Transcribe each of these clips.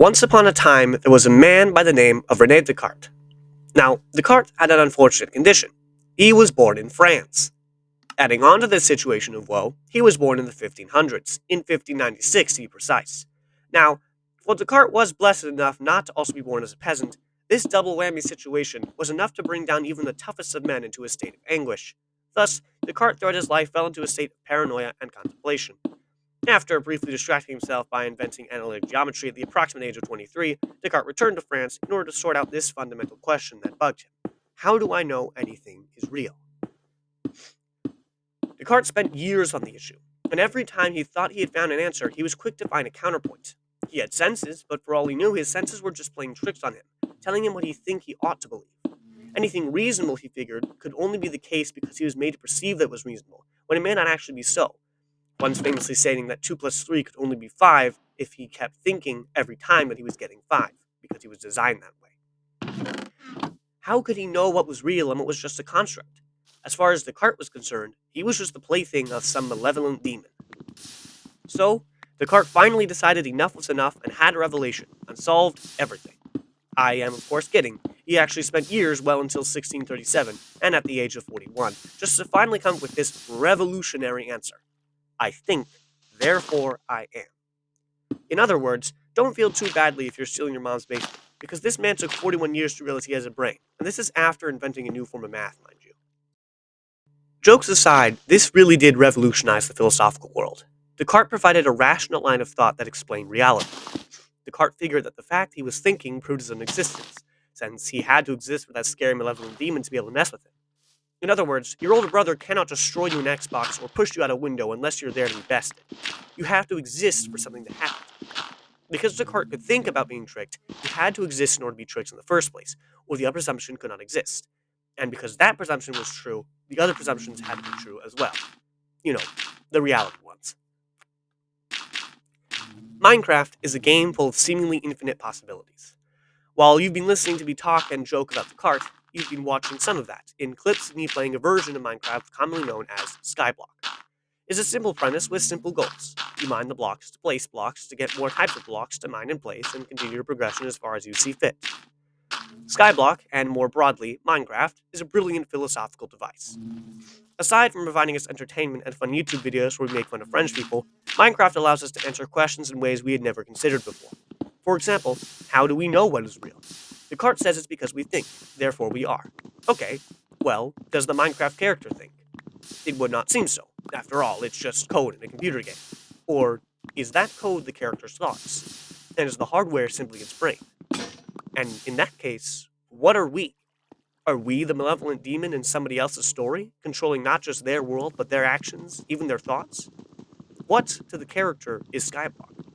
Once upon a time, there was a man by the name of René Descartes. Now, Descartes had an unfortunate condition. He was born in France. Adding on to this situation of woe, he was born in the 1500s, in 1596 to be precise. Now, while Descartes was blessed enough not to also be born as a peasant, this double whammy situation was enough to bring down even the toughest of men into a state of anguish. Thus, Descartes throughout his life fell into a state of paranoia and contemplation. After briefly distracting himself by inventing analytic geometry at the approximate age of 23, Descartes returned to France in order to sort out this fundamental question that bugged him. How do I know anything is real? Descartes spent years on the issue, and every time he thought he had found an answer, he was quick to find a counterpoint. He had senses, but for all he knew, his senses were just playing tricks on him, telling him what he ought to believe. Anything reasonable, he figured, could only be the case because he was made to perceive that it was reasonable, when it may not actually be so. Once famously stating that 2 plus 3 could only be 5 if he kept thinking every time that he was getting 5, because he was designed that way. How could he know what was real and what was just a construct? As far as Descartes was concerned, he was just the plaything of some malevolent demon. So, Descartes finally decided enough was enough and had a revelation, and solved everything. I am, of course, kidding. He actually spent years, well until 1637, and at the age of 41, just to finally come up with this revolutionary answer. I think, therefore I am. In other words, don't feel too badly if you're stealing your mom's basement, because this man took 41 years to realize he has a brain, and this is after inventing a new form of math, mind you. Jokes aside, this really did revolutionize the philosophical world. Descartes provided a rational line of thought that explained reality. Descartes figured that the fact he was thinking proved his own existence, since he had to exist with that scary malevolent demon to be able to mess with him. In other words, your older brother cannot destroy you in Xbox or push you out a window unless you're there to be bested. You have to exist for something to happen. Because Descartes could think about being tricked, he had to exist in order to be tricked in the first place, or the other presumption could not exist. And because that presumption was true, the other presumptions had to be true as well. You know, the reality ones. Minecraft is a game full of seemingly infinite possibilities. While you've been listening to me talk and joke about Descartes, you've been watching some of that in clips of me playing a version of Minecraft commonly known as Skyblock. It's a simple premise with simple goals. You mine the blocks to place blocks to get more types of blocks to mine and place and continue your progression as far as you see fit. Skyblock, and more broadly, Minecraft, is a brilliant philosophical device. Aside from providing us entertainment and fun YouTube videos where we make fun of French people, Minecraft allows us to answer questions in ways we had never considered before. For example, how do we know what is real? Descartes says it's because we think, therefore we are. Okay, well, does the Minecraft character think? It would not seem so. After all, it's just code in a computer game. Or is that code the character's thoughts? And is the hardware simply its brain? And in that case, what are we? Are we the malevolent demon in somebody else's story, controlling not just their world, but their actions, even their thoughts? What, to the character, is Skyblock?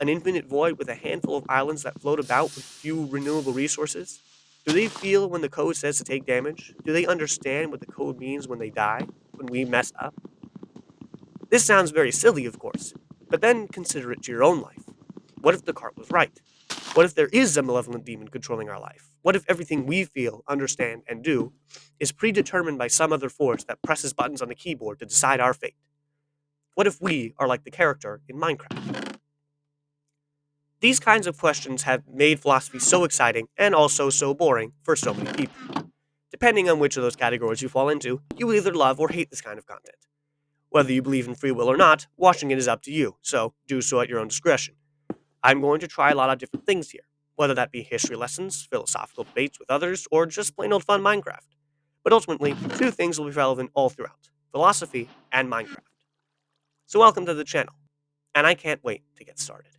An infinite void with a handful of islands that float about with few renewable resources? Do they feel when the code says to take damage? Do they understand what the code means when they die, when we mess up? This sounds very silly, of course, but then consider it to your own life. What if Descartes was right? What if there is a malevolent demon controlling our life? What if everything we feel, understand, and do is predetermined by some other force that presses buttons on the keyboard to decide our fate? What if we are like the character in Minecraft? These kinds of questions have made philosophy so exciting and also so boring for so many people. Depending on which of those categories you fall into, you will either love or hate this kind of content. Whether you believe in free will or not, watching it is up to you, so do so at your own discretion. I'm going to try a lot of different things here, whether that be history lessons, philosophical debates with others, or just plain old fun Minecraft. But ultimately, two things will be relevant all throughout: philosophy and Minecraft. So welcome to the channel, and I can't wait to get started.